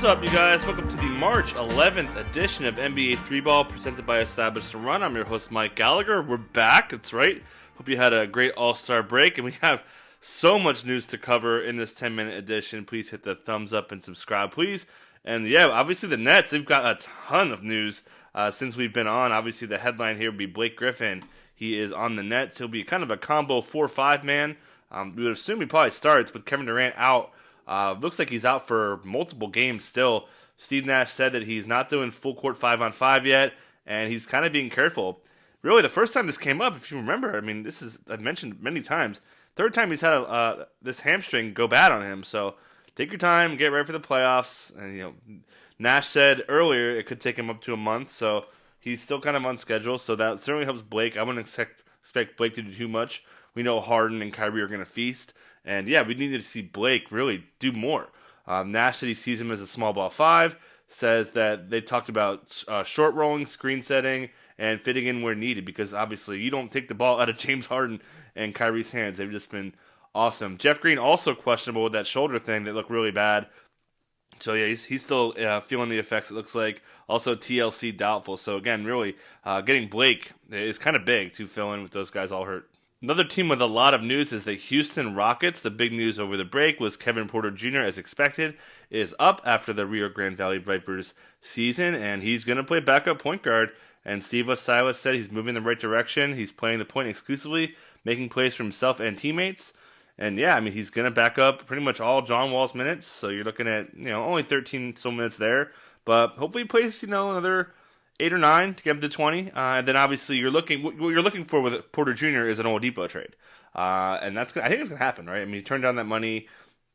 up, you guys? Welcome to the March 11th edition of NBA 3-Ball presented by Established to Run. I'm your host, Mike Gallagher. We're back. That's right. Hope you had a great All-Star break, and we have so much news to cover in this 10-minute edition. Please hit the thumbs up and subscribe, please. And yeah, obviously the Nets, they've got a ton of news since we've been on. Obviously the headline here would be Blake Griffin. He is on the Nets. He'll be kind of a combo 4-5 man. We would assume he probably starts with Kevin Durant out. Looks like he's out for multiple games still. Steve Nash said that he's not doing full court 5-on-5 yet, and he's kind of being careful. Really, the first time this came up, if you remember, I mean, I've mentioned many times. Third time he's had this hamstring go bad on him. So take your time, get ready for the playoffs. And Nash said earlier it could take him up to a month, so he's still kind of on schedule. So that certainly helps Blake. I wouldn't expect Blake to do too much. We know Harden and Kyrie are going to feast. And yeah, we needed to see Blake really do more. Nash said he sees him as a small ball 5, says that they talked about short rolling, screen setting, and fitting in where needed, because obviously you don't take the ball out of James Harden and Kyrie's hands. They've just been awesome. Jeff Green also questionable with that shoulder thing that looked really bad. So yeah, he's still feeling the effects, it looks like. Also TLC doubtful. So again, really getting Blake is kind of big to fill in with those guys all hurt. Another team with a lot of news is the Houston Rockets. The big news over the break was Kevin Porter Jr., as expected, is up after the Rio Grande Valley Vipers season, and he's going to play backup point guard. And Steve Silas said he's moving in the right direction. He's playing the point exclusively, making plays for himself and teammates. And yeah, I mean, he's going to back up pretty much all John Wall's minutes. So you're looking at, only 13 still minutes there. But hopefully he plays, another 8 or 9 to get him to 20. And then obviously what you're looking for with Porter Jr. is an Oladipo trade. And I think it's going to happen, right? I mean, he turned down that money.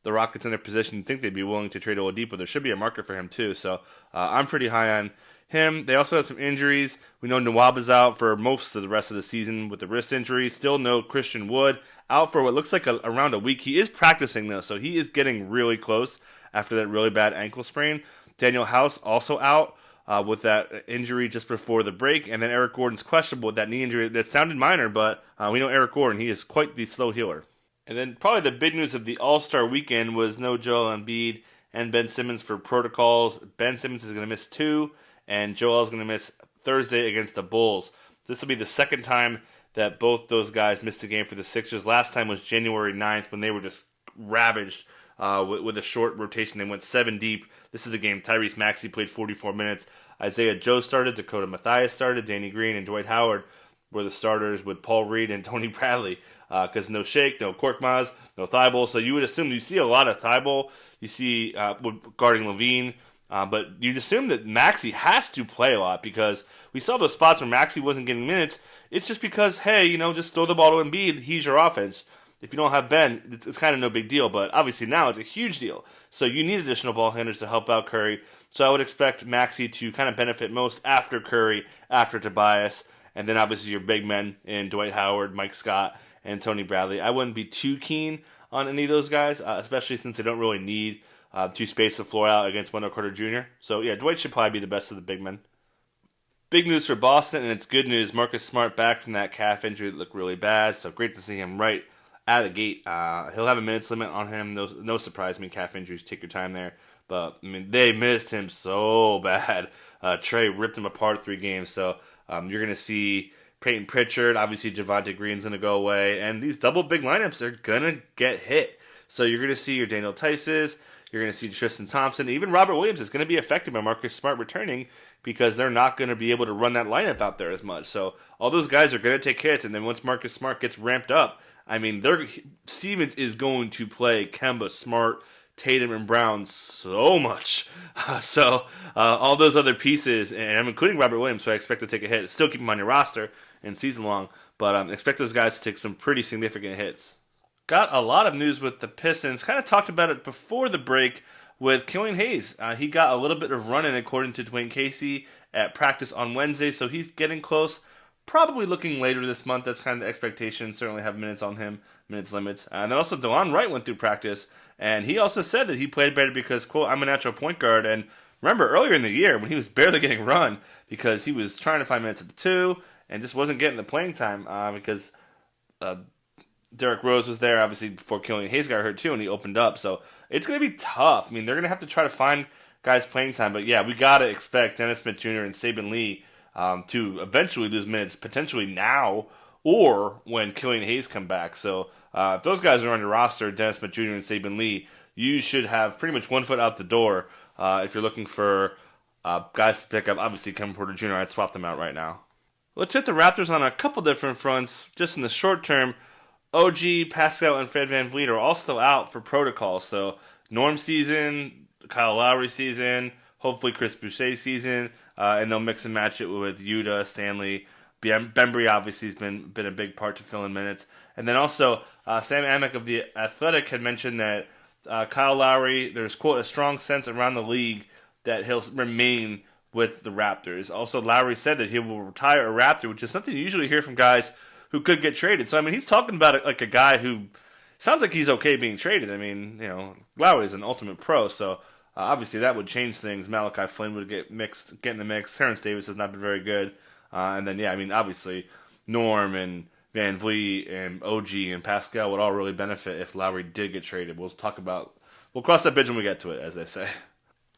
The Rockets in their position, you think they'd be willing to trade Oladipo. There should be a market for him too. So I'm pretty high on him. They also have some injuries. We know Nwaba's out for most of the rest of the season with the wrist injury. Still no Christian Wood. Out for what looks like around a week. He is practicing though, so he is getting really close after that really bad ankle sprain. Daniel House also out with that injury just before the break. And then Eric Gordon's questionable with that knee injury that sounded minor, but we know Eric Gordon, he is quite the slow healer. And then probably the big news of the All-Star weekend was no Joel Embiid and Ben Simmons for protocols. Ben Simmons is going to miss 2, and Joel is going to miss Thursday against the Bulls. This will be the second time that both those guys missed a game for the Sixers. Last time was January 9th when they were just ravaged with a short rotation. They went 7 deep. This is the game. Tyrese Maxey played 44 minutes. Isaiah Joe started. Dakota Mathias started. Danny Green and Dwight Howard were the starters with Paul Reed and Tony Bradley. Because no Shake, no Korkmaz, no Thibault. So you would assume you see a lot of Thibault. You see guarding Levine. But you'd assume that Maxey has to play a lot because we saw those spots where Maxey wasn't getting minutes. It's just because, hey, just throw the ball to Embiid. He's your offense. If you don't have Ben, it's kind of no big deal. But obviously now it's a huge deal. So you need additional ball handlers to help out Curry. So I would expect Maxey to kind of benefit most after Curry, after Tobias, and then obviously your big men in Dwight Howard, Mike Scott, and Tony Bradley. I wouldn't be too keen on any of those guys, especially since they don't really need to space the floor out against Wendell Carter Jr. So yeah, Dwight should probably be the best of the big men. Big news for Boston, and it's good news. Marcus Smart back from that calf injury that looked really bad, so great to see him right out of the gate. He'll have a minutes limit on him. No surprise. Calf injuries, take your time there. But, they missed him so bad. Trey ripped him apart 3 games. So, you're going to see Peyton Pritchard. Obviously, Javonte Green's going to go away. And these double big lineups are going to get hit. So, you're going to see your Daniel Tices. You're going to see Tristan Thompson. Even Robert Williams is going to be affected by Marcus Smart returning because they're not going to be able to run that lineup out there as much. So, all those guys are going to take hits. And then once Marcus Smart gets ramped up, Stevens is going to play Kemba, Smart, Tatum, and Brown so much. All those other pieces, and I'm including Robert Williams, who I expect to take a hit. Still keep him on your roster and season long, but expect those guys to take some pretty significant hits. Got a lot of news with the Pistons. Kind of talked about it before the break with Killian Hayes. He got a little bit of run-in, according to Dwayne Casey, at practice on Wednesday, so he's getting close. Probably looking later this month. That's kind of the expectation. Certainly have minutes on him, minutes limits. And then also DeLon Wright went through practice, and he also said that he played better because, quote, I'm a natural point guard. And remember, earlier in the year when he was barely getting run because he was trying to find minutes at the 2 and just wasn't getting the playing time because Derrick Rose was there, obviously, before Killian Hayes got hurt too, and he opened up. So it's going to be tough. They're going to have to try to find guys playing time. But yeah, we got to expect Dennis Smith Jr. and Saban Lee to eventually lose minutes, potentially now or when Killian Hayes come back. So if those guys are on your roster, Dennis Smith Jr. and Saban Lee, you should have pretty much 1 foot out the door if you're looking for guys to pick up. Obviously, Kevin Porter Jr., I'd swap them out right now. Let's hit the Raptors on a couple different fronts. Just in the short term, OG, Pascal, and Fred VanVleet are all still out for protocol. So Norm season, Kyle Lowry season, hopefully Chris Boucher season, and they'll mix and match it with Yuta, Stanley. Bembry obviously has been a big part to fill in minutes. And then also, Sam Amick of The Athletic had mentioned that Kyle Lowry, there's, quote, a strong sense around the league that he'll remain with the Raptors. Also, Lowry said that he will retire a Raptor, which is something you usually hear from guys who could get traded. So, I mean, he's talking about it like a guy who sounds like he's okay being traded. I mean, Lowry is an ultimate pro, so obviously that would change things. Malachi Flynn would get in the mix. Terrence Davis has not been very good. And then, yeah, I mean, obviously, Norm and Van Vliet and OG and Pascal would all really benefit if Lowry did get traded. We'll cross that bridge when we get to it, as they say.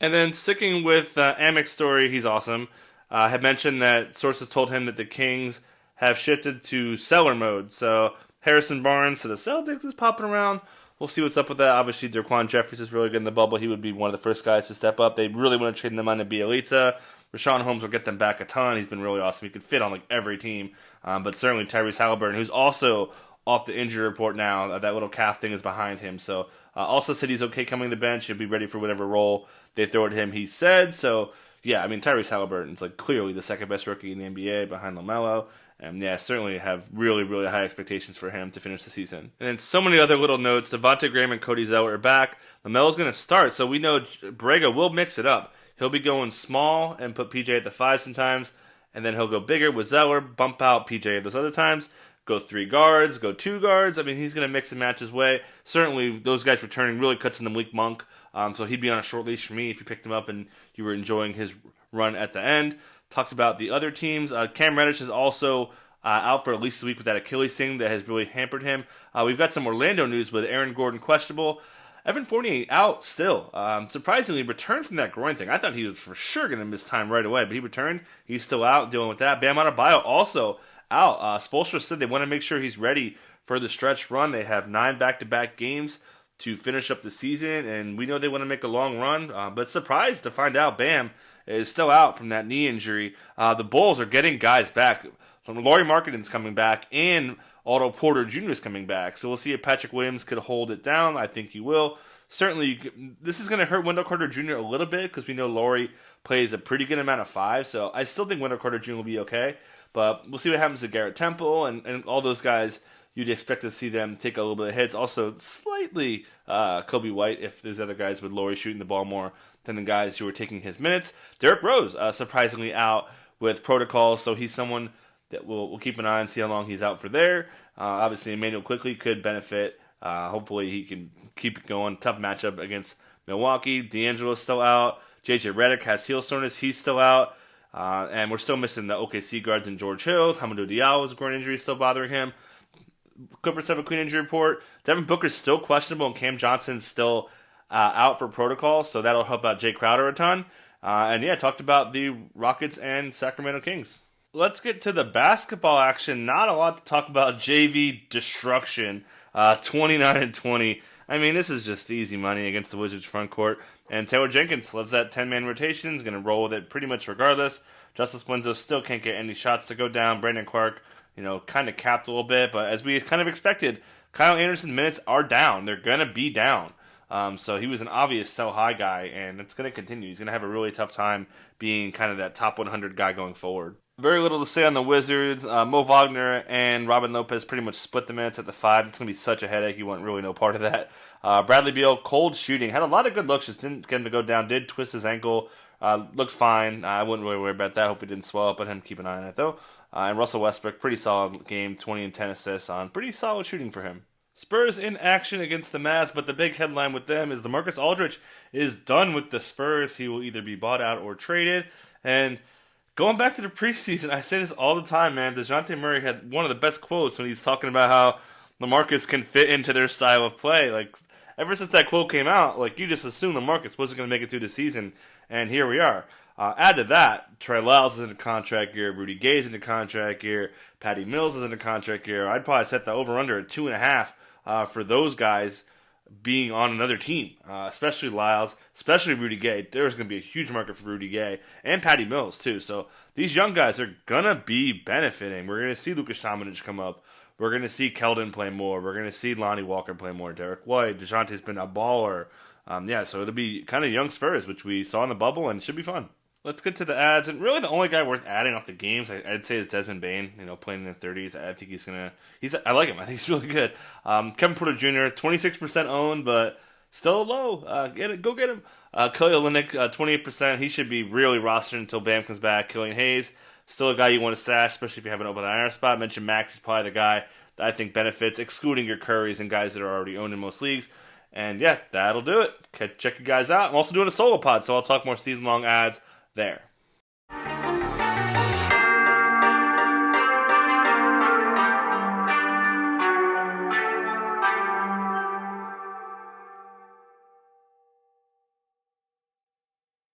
And then sticking with Amick's story, he's awesome. Had mentioned that sources told him that the Kings have shifted to seller mode. So Harrison Barnes to the Celtics is popping around. We'll see what's up with that. Obviously, Daquan Jeffries is really good in the bubble. He would be one of the first guys to step up. They really want to trade him on to Bielitsa. Rashawn Holmes will get them back a ton. He's been really awesome. He could fit on like every team. But certainly Tyrese Halliburton, who's also off the injury report now. That little calf thing is behind him. So also said he's okay coming to the bench. He'll be ready for whatever role they throw at him, he said. So, yeah, I mean, Tyrese Halliburton's like clearly the second best rookie in the NBA behind LaMelo. And, yeah, certainly have really, really high expectations for him to finish the season. And then so many other little notes. Devontae Graham and Cody Zeller are back. LaMelo's going to start, so we know Borrego will mix it up. He'll be going small and put PJ at the 5 sometimes, and then he'll go bigger with Zeller, bump out PJ at those other times, go 3 guards, go 2 guards. I mean, he's going to mix and match his way. Certainly, those guys returning really cuts in the Malik Monk, so he'd be on a short leash for me if you picked him up and you were enjoying his run at the end. Talked about the other teams. Cam Reddish is also out for at least a week with that Achilles thing that has really hampered him. We've got some Orlando news with Aaron Gordon questionable. Evan Fournier out still. Surprisingly, returned from that groin thing. I thought he was for sure going to miss time right away, but he returned. He's still out dealing with that. Bam Adebayo also out. Spoelstra said they want to make sure he's ready for the stretch run. They have 9 back-to-back games to finish up the season, and we know they want to make a long run, but surprised to find out Bam is still out from that knee injury. The Bulls are getting guys back. Lauri Markkanen's coming back, and Otto Porter Jr. is coming back. So we'll see if Patrick Williams could hold it down. I think he will. Certainly, this is going to hurt Wendell Carter Jr. a little bit because we know Lauri plays a pretty good amount of 5. So I still think Wendell Carter Jr. will be okay. But we'll see what happens to Garrett Temple and all those guys. You'd expect to see them take a little bit of hits. Also, slightly Kobe White if there's other guys with Lauri shooting the ball more than the guys who are taking his minutes. Derrick Rose, surprisingly out with protocols. So he's someone that we'll keep an eye and see how long he's out for there. Obviously, Emmanuel quickly could benefit. Hopefully, he can keep it going. Tough matchup against Milwaukee. D'Angelo's still out. JJ Redick has heel soreness. He's still out. And we're still missing the OKC guards and George Hill. Hamidou Diallo's groin injury is still bothering him. Clippers have a clean injury report. Devin Booker's still questionable, and Cam Johnson's still out for protocol, so that'll help out Jay Crowder a ton. And yeah, talked about the Rockets and Sacramento Kings. Let's get to the basketball action. Not a lot to talk about. JV destruction, 29-20. I mean, this is just easy money against the Wizards front court. And Taylor Jenkins loves that 10-man rotation. He's going to roll with it pretty much regardless. Justice Winslow still can't get any shots to go down. Brandon Clark, kind of capped a little bit. But as we kind of expected, Kyle Anderson's minutes are down. They're going to be down. So he was an obvious sell-high guy, and it's going to continue. He's going to have a really tough time being kind of that top 100 guy going forward. Very little to say on the Wizards. Mo Wagner and Robin Lopez pretty much split the minutes at the 5. It's going to be such a headache. You want really no part of that. Bradley Beal, cold shooting. Had a lot of good looks. Just didn't get him to go down. Did twist his ankle. Looked fine. I wouldn't really worry about that. Hope he didn't swell up on him. Keep an eye on it, though. And Russell Westbrook, pretty solid game. 20 and 10 assists on pretty solid shooting for him. Spurs in action against the Mavs, but the big headline with them is DeMarcus Aldridge is done with the Spurs. He will either be bought out or traded. And going back to the preseason, I say this all the time, man. DeJounte Murray had one of the best quotes when he's talking about how LaMarcus can fit into their style of play. Like, ever since that quote came out, like, you just assumed LaMarcus wasn't going to make it through the season. And here we are. Add to that, Trey Lyles is in a contract year, Rudy Gay's in a contract year, Patty Mills is in a contract year. I'd probably set the over-under at 2.5 for those guys being on another team, especially Lyles, especially Rudy Gay. There's going to be a huge market for Rudy Gay and Patty Mills, too. So these young guys are going to be benefiting. We're going to see Lucas Tomlin come up. We're going to see Keldon play more. We're going to see Lonnie Walker play more. Derek White, DeJounte's been a baller. So it'll be kind of young Spurs, which we saw in the bubble, and it should be fun. Let's get to the ads, and really the only guy worth adding off the games, I'd say, is Desmond Bane. Playing in the 30s. I think I like him. I think he's really good. Kevin Porter Jr. 26% owned, but still low. Go get him. Kelly Olynyk, 28%. He should be really rostered until Bam comes back. Killian Hayes, still a guy you want to stash, especially if you have an open IR spot. I mentioned Max is probably the guy that I think benefits, excluding your Currys and guys that are already owned in most leagues. And yeah, that'll do it. Check you guys out. I'm also doing a solo pod, so I'll talk more season-long ads there.